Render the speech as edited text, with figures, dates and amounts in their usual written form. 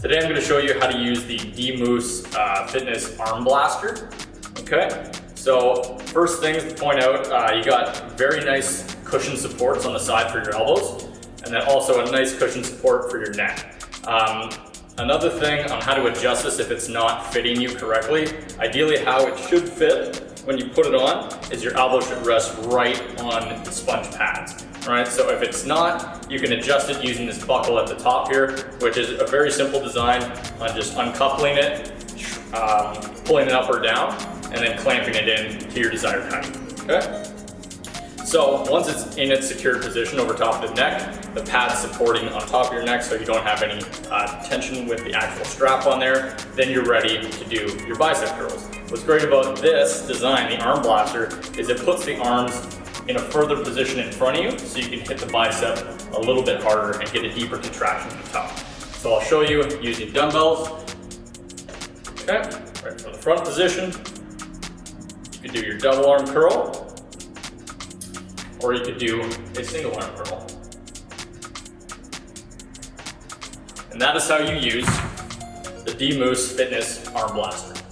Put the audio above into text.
Today I'm going to show you how to use the DMoose Fitness Arm Blaster. Okay, so first things to point out, you got very nice cushion supports on the side for your elbows, and then also a nice cushion support for your neck. Another thing on how to adjust this if it's not fitting you correctly, ideally how it should fit when you put it on is your elbow should rest right on the sponge pads. Right, so if it's not, you can adjust it using this buckle at the top here, which is a very simple design on just uncoupling it, pulling it up or down, and then clamping it in to your desired height. Okay? So once it's in its secured position over top of the neck, the pad's supporting on top of your neck so you don't have any tension with the actual strap on there, then you're ready to do your bicep curls. What's great about this design, the arm blaster, is it puts the arms in a further position in front of you so you can hit the bicep a little bit harder and get a deeper contraction at the top. So I'll show you using dumbbells. Okay, right from the front position, you could do your double arm curl, or you could do a single arm curl. And that is how you use the DMoose Fitness Arm Blaster.